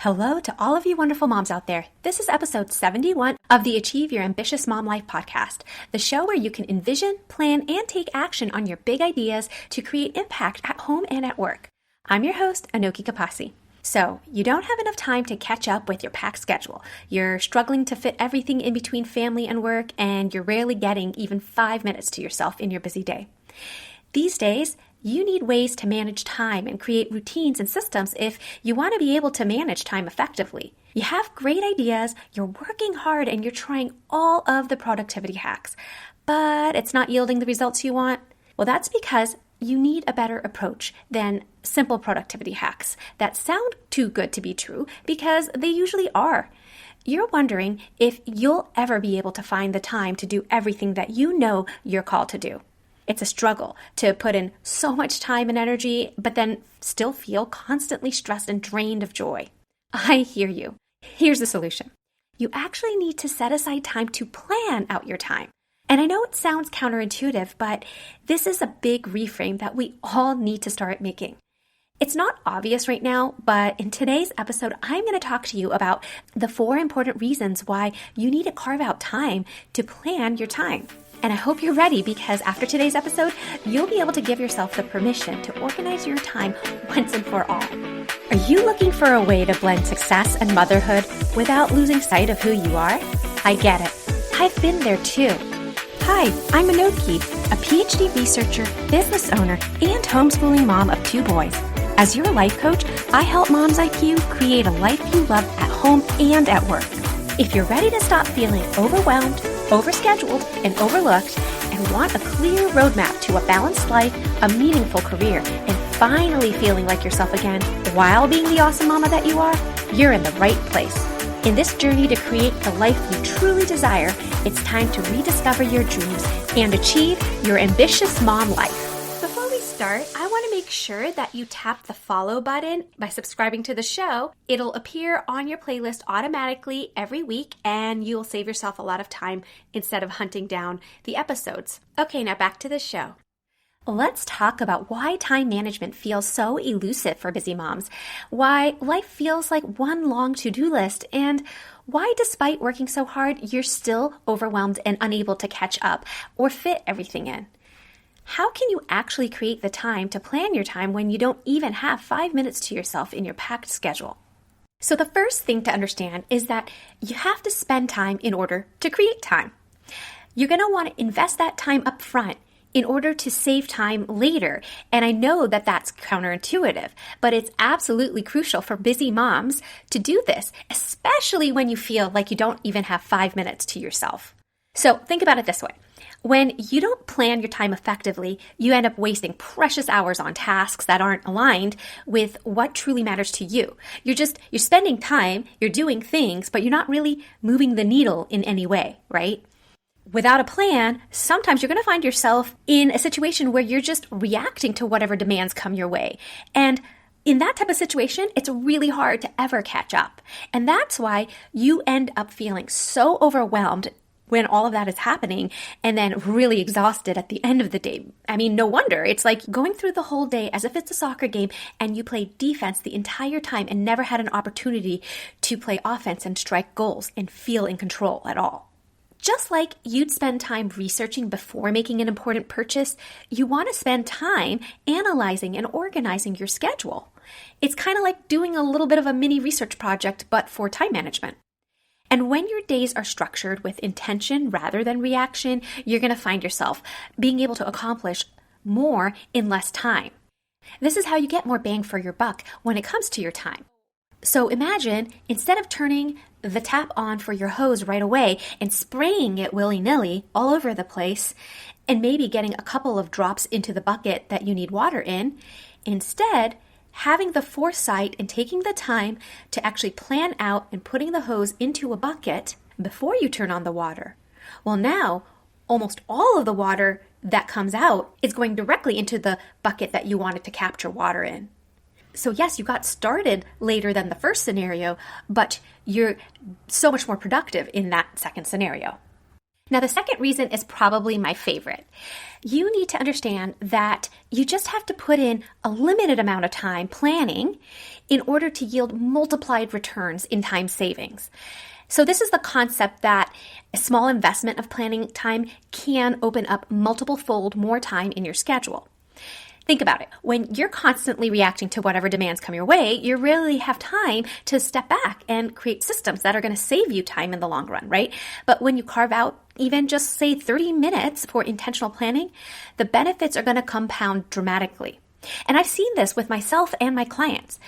Hello to all of you wonderful moms out there. This is episode 71 of the Achieve Your Ambitious Mom Life podcast, the show where you can envision, plan, and take action on your big ideas to create impact at home and at work. I'm your host, Anoki Kapasi. So, you don't have enough time to catch up with your packed schedule. You're struggling to fit everything in between family and work, and you're rarely getting even 5 minutes to yourself in your busy day. These days, you need ways to manage time and create routines and systems if you want to be able to manage time effectively. You have great ideas, you're working hard, and you're trying all of the productivity hacks, but it's not yielding the results you want. Well, that's because you need a better approach than simple productivity hacks that sound too good to be true because they usually are. You're wondering if you'll ever be able to find the time to do everything that you know you're called to do. It's a struggle to put in so much time and energy, but then still feel constantly stressed and drained of joy. I hear you. Here's the solution. You actually need to set aside time to plan out your time. And I know it sounds counterintuitive, but this is a big reframe that we all need to start making. It's not obvious right now, but in today's episode, I'm going to talk to you about the 4 important reasons why you need to carve out time to plan your time. And I hope you're ready because after today's episode, you'll be able to give yourself the permission to organize your time once and for all. Are you looking for a way to blend success and motherhood without losing sight of who you are? I get it. I've been there too. Hi, I'm Anoki, a PhD researcher, business owner, and homeschooling mom of 2 boys. As your life coach, I help moms like you create a life you love at home and at work. If you're ready to stop feeling overwhelmed, overscheduled, and overlooked, and want a clear roadmap to a balanced life, a meaningful career, and finally feeling like yourself again while being the awesome mama that you are, you're in the right place. In this journey to create the life you truly desire, it's time to rediscover your dreams and achieve your ambitious mom life. Before we start, I want to make sure that you tap the follow button by subscribing to the show. It'll appear on your playlist automatically every week, and you'll save yourself a lot of time instead of hunting down the episodes. Okay, now back to the show. Let's talk about why time management feels so elusive for busy moms, why life feels like one long to-do list, and why despite working so hard, you're still overwhelmed and unable to catch up or fit everything in. How can you actually create the time to plan your time when you don't even have 5 minutes to yourself in your packed schedule? So the first thing to understand is that you have to spend time in order to create time. You're going to want to invest that time up front in order to save time later. And I know that that's counterintuitive, but it's absolutely crucial for busy moms to do this, especially when you feel like you don't even have 5 minutes to yourself. So think about it this way. When you don't plan your time effectively, you end up wasting precious hours on tasks that aren't aligned with what truly matters to you. You're spending time, you're doing things, but you're not really moving the needle in any way, right? Without a plan, sometimes you're going to find yourself in a situation where you're just reacting to whatever demands come your way. And in that type of situation, it's really hard to ever catch up. And that's why you end up feeling so overwhelmed when all of that is happening and then really exhausted at the end of the day. I mean, no wonder. It's like going through the whole day as if it's a soccer game and you play defense the entire time and never had an opportunity to play offense and strike goals and feel in control at all. Just like you'd spend time researching before making an important purchase, you want to spend time analyzing and organizing your schedule. It's kind of like doing a little bit of a mini research project, but for time management. And when your days are structured with intention rather than reaction, you're going to find yourself being able to accomplish more in less time. This is how you get more bang for your buck when it comes to your time. So imagine, instead of turning the tap on for your hose right away and spraying it willy-nilly all over the place, and maybe getting a couple of drops into the bucket that you need water in, instead, having the foresight and taking the time to actually plan out and putting the hose into a bucket before you turn on the water. Well, now, almost all of the water that comes out is going directly into the bucket that you wanted to capture water in. So yes, you got started later than the first scenario, but you're so much more productive in that second scenario. Now, the second reason is probably my favorite. You need to understand that you just have to put in a limited amount of time planning in order to yield multiplied returns in time savings. So this is the concept that a small investment of planning time can open up multiple fold more time in your schedule. Think about it. When you're constantly reacting to whatever demands come your way, you really have time to step back and create systems that are going to save you time in the long run, right? But when you carve out even just say 30 minutes for intentional planning, the benefits are going to compound dramatically. And I've seen this with myself and my clients.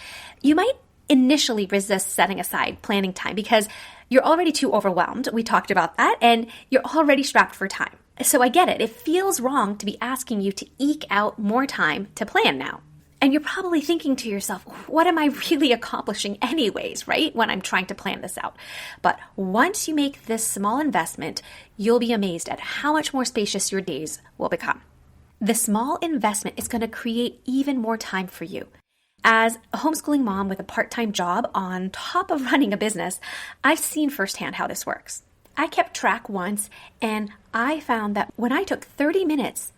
You might initially resist setting aside planning time because you're already too overwhelmed. We talked about that, and you're already strapped for time. So I get it. It feels wrong to be asking you to eke out more time to plan now. And you're probably thinking to yourself, what am I really accomplishing anyways, right? When I'm trying to plan this out. But once you make this small investment, you'll be amazed at how much more spacious your days will become. The small investment is going to create even more time for you. As a homeschooling mom with a part-time job on top of running a business, I've seen firsthand how this works. I kept track once, and I found that when I took 30 minutes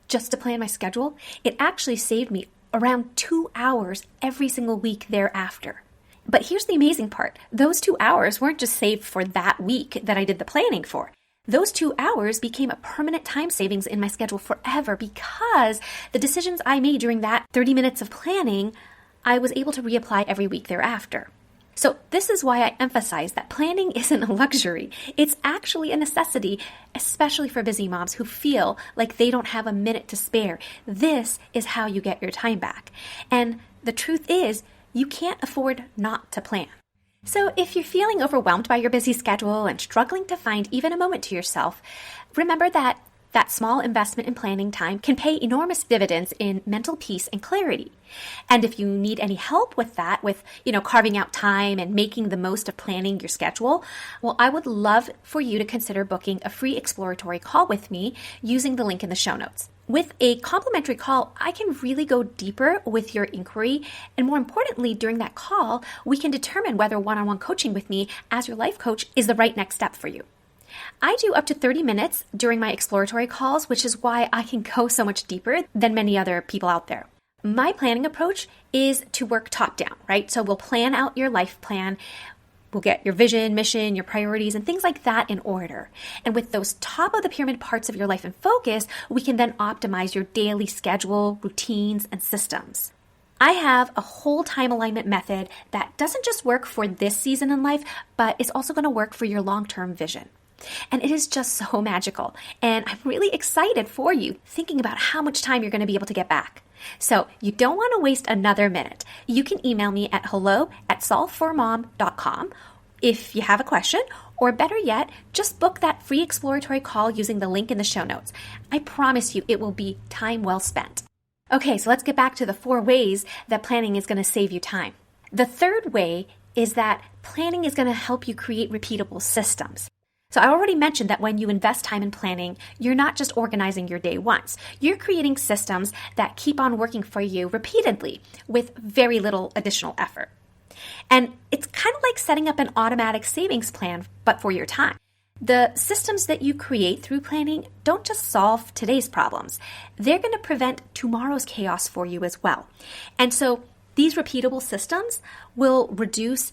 just to plan my schedule, it actually saved me around 2 hours every single week thereafter. But here's the amazing part. Those 2 hours weren't just saved for that week that I did the planning for. Those 2 hours became a permanent time savings in my schedule forever because the decisions I made during that 30 minutes of planning, I was able to reapply every week thereafter. So this is why I emphasize that planning isn't a luxury. It's actually a necessity, especially for busy moms who feel like they don't have a minute to spare. This is how you get your time back. And the truth is, you can't afford not to plan. So if you're feeling overwhelmed by your busy schedule and struggling to find even a moment to yourself, remember that small investment in planning time can pay enormous dividends in mental peace and clarity. And if you need any help with that, with, carving out time and making the most of planning your schedule, well, I would love for you to consider booking a free exploratory call with me using the link in the show notes. With a complimentary call, I can really go deeper with your inquiry. And more importantly, during that call, we can determine whether one-on-one coaching with me as your life coach is the right next step for you. I do up to 30 minutes during my exploratory calls, which is why I can go so much deeper than many other people out there. My planning approach is to work top down, right? So we'll plan out your life plan. We'll get your vision, mission, your priorities, and things like that in order. And with those top of the pyramid parts of your life in focus, we can then optimize your daily schedule, routines, and systems. I have a whole time alignment method that doesn't just work for this season in life, but it's also going to work for your long-term vision. And it is just so magical. And I'm really excited for you thinking about how much time you're going to be able to get back. So you don't want to waste another minute. You can email me at hello@solveformom.com if you have a question, or better yet, just book that free exploratory call using the link in the show notes. I promise you it will be time well spent. Okay, so let's get back to the 4 ways that planning is going to save you time. The third way is that planning is going to help you create repeatable systems. So I already mentioned that when you invest time in planning, you're not just organizing your day once. You're creating systems that keep on working for you repeatedly with very little additional effort. And it's kind of like setting up an automatic savings plan, but for your time. The systems that you create through planning don't just solve today's problems. They're going to prevent tomorrow's chaos for you as well. And so these repeatable systems will reduce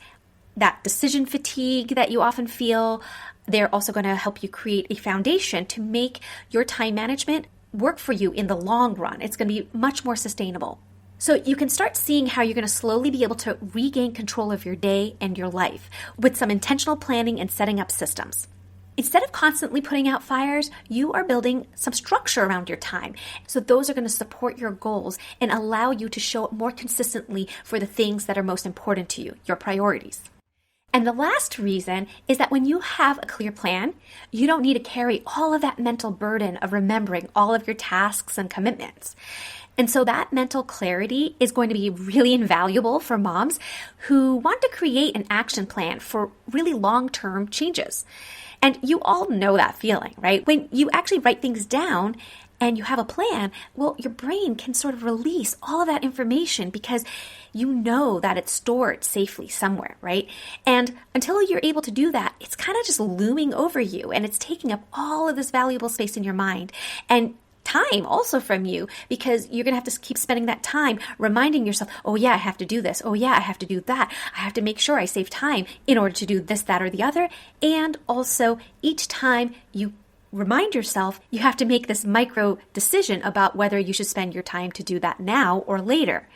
that decision fatigue that you often feel. They're also going to help you create a foundation to make your time management work for you in the long run. It's going to be much more sustainable. So you can start seeing how you're going to slowly be able to regain control of your day and your life with some intentional planning and setting up systems. Instead of constantly putting out fires, you are building some structure around your time. So those are going to support your goals and allow you to show up more consistently for the things that are most important to you, your priorities. And the last reason is that when you have a clear plan, you don't need to carry all of that mental burden of remembering all of your tasks and commitments. And so that mental clarity is going to be really invaluable for moms who want to create an action plan for really long-term changes. And you all know that feeling, right? When you actually write things down and you have a plan, well, your brain can sort of release all of that information because you know that it's stored safely somewhere, right? And until you're able to do that, it's kind of just looming over you and it's taking up all of this valuable space in your mind. And time also from you, because you're going to have to keep spending that time reminding yourself, oh yeah, I have to do this. Oh yeah, I have to do that. I have to make sure I save time in order to do this, that, or the other. And also each time you remind yourself, you have to make this micro decision about whether you should spend your time to do that now or later.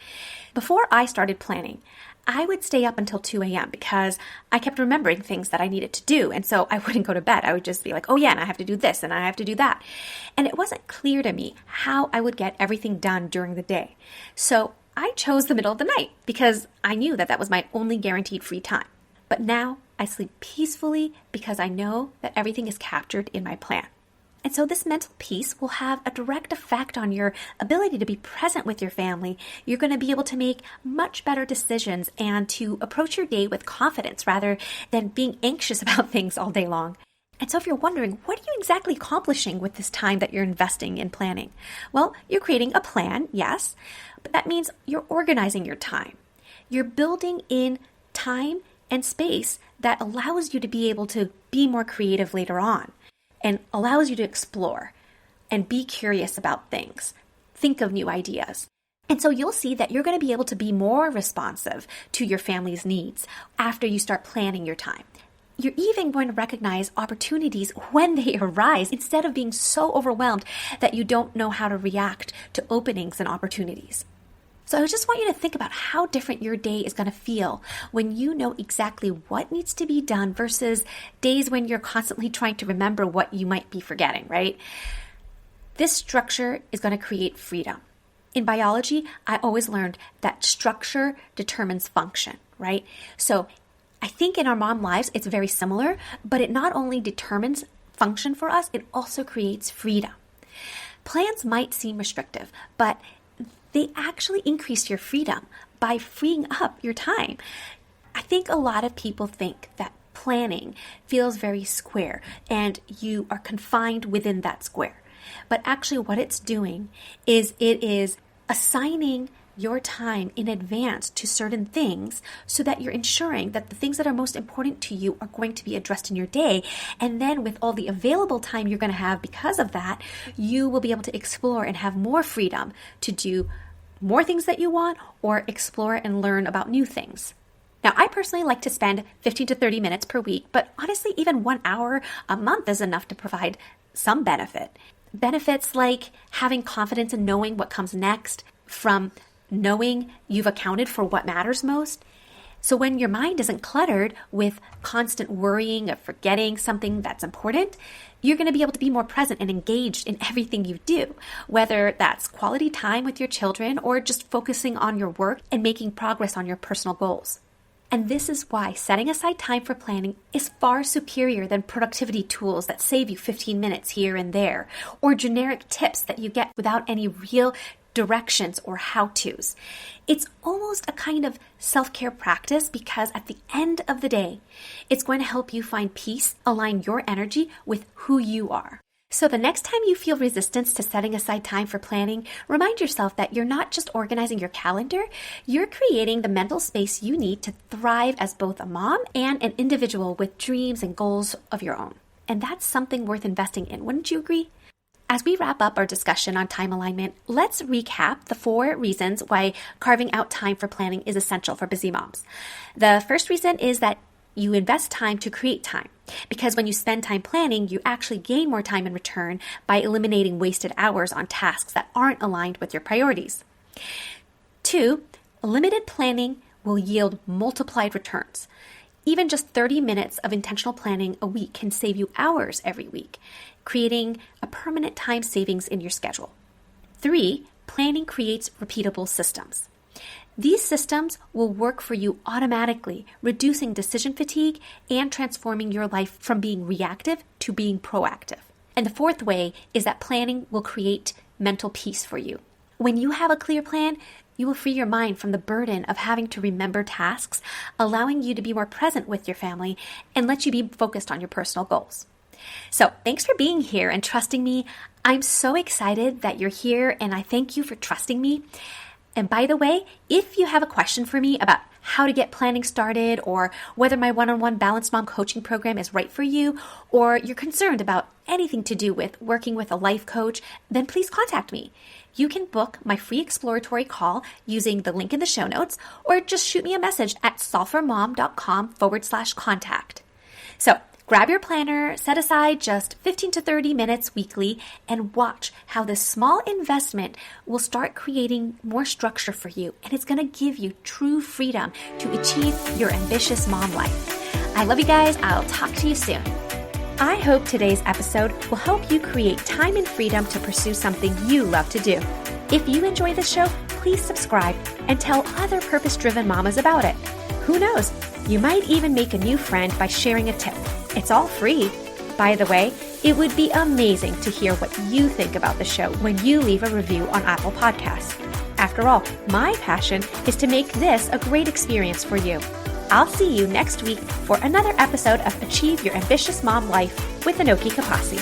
Before I started planning, I would stay up until 2 a.m. because I kept remembering things that I needed to do. And so I wouldn't go to bed. I would just be like, oh yeah, and I have to do this and I have to do that. And it wasn't clear to me how I would get everything done during the day. So I chose the middle of the night because I knew that that was my only guaranteed free time. But now I sleep peacefully because I know that everything is captured in my plan. And so this mental peace will have a direct effect on your ability to be present with your family. You're going to be able to make much better decisions and to approach your day with confidence rather than being anxious about things all day long. And so if you're wondering, what are you exactly accomplishing with this time that you're investing in planning? Well, you're creating a plan, yes, but that means you're organizing your time. You're building in time and space that allows you to be able to be more creative later on, and allows you to explore and be curious about things, think of new ideas. And so you'll see that you're going to be able to be more responsive to your family's needs after you start planning your time. You're even going to recognize opportunities when they arise instead of being so overwhelmed that you don't know how to react to openings and opportunities. So I just want you to think about how different your day is going to feel when you know exactly what needs to be done versus days when you're constantly trying to remember what you might be forgetting, right? This structure is going to create freedom. In biology, I always learned that structure determines function, right? So I think in our mom lives, it's very similar, but it not only determines function for us, it also creates freedom. Plans might seem restrictive, but they actually increase your freedom by freeing up your time. I think a lot of people think that planning feels very square and you are confined within that square. But actually what it's doing is it is assigning your time in advance to certain things so that you're ensuring that the things that are most important to you are going to be addressed in your day. And then with all the available time you're going to have because of that, you will be able to explore and have more freedom to do more things that you want or explore and learn about new things. Now, I personally like to spend 15 to 30 minutes per week, but honestly, even 1 hour a month is enough to provide some benefit. Benefits like having confidence in knowing what comes next, from knowing you've accounted for what matters most. So when your mind isn't cluttered with constant worrying of forgetting something that's important, you're going to be able to be more present and engaged in everything you do, whether that's quality time with your children or just focusing on your work and making progress on your personal goals. And this is why setting aside time for planning is far superior than productivity tools that save you 15 minutes here and there, or generic tips that you get without any real directions or how-tos. It's almost a kind of self-care practice because at the end of the day, it's going to help you find peace, align your energy with who you are. So the next time you feel resistance to setting aside time for planning, remind yourself that you're not just organizing your calendar, you're creating the mental space you need to thrive as both a mom and an individual with dreams and goals of your own. And that's something worth investing in, wouldn't you agree? As we wrap up our discussion on time alignment, let's recap the 4 reasons why carving out time for planning is essential for busy moms. The first reason is that you invest time to create time, because when you spend time planning, you actually gain more time in return by eliminating wasted hours on tasks that aren't aligned with your priorities. 2, limited planning will yield multiplied returns. Even just 30 minutes of intentional planning a week can save you hours every week, creating a permanent time savings in your schedule. 3, planning creates repeatable systems. These systems will work for you automatically, reducing decision fatigue and transforming your life from being reactive to being proactive. And the 4th way is that planning will create mental peace for you. When you have a clear plan, you will free your mind from the burden of having to remember tasks, allowing you to be more present with your family and let you be focused on your personal goals. So thanks for being here and trusting me. I'm so excited that you're here, and I thank you for trusting me. And by the way, if you have a question for me about how to get planning started, or whether my one-on-one Balanced Mom coaching program is right for you, or you're concerned about anything to do with working with a life coach, then please contact me. You can book my free exploratory call using the link in the show notes, or just shoot me a message at solveformom.com/contact. So grab your planner, set aside just 15 to 30 minutes weekly, and watch how this small investment will start creating more structure for you. And it's going to give you true freedom to achieve your ambitious mom life. I love you guys. I'll talk to you soon. I hope today's episode will help you create time and freedom to pursue something you love to do. If you enjoy the show, please subscribe and tell other purpose-driven mamas about it. Who knows? You might even make a new friend by sharing a tip. It's all free. By the way, it would be amazing to hear what you think about the show when you leave a review on Apple Podcasts. After all, my passion is to make this a great experience for you. I'll see you next week for another episode of Achieve Your Ambitious Mom Life with Anoki Kapasi.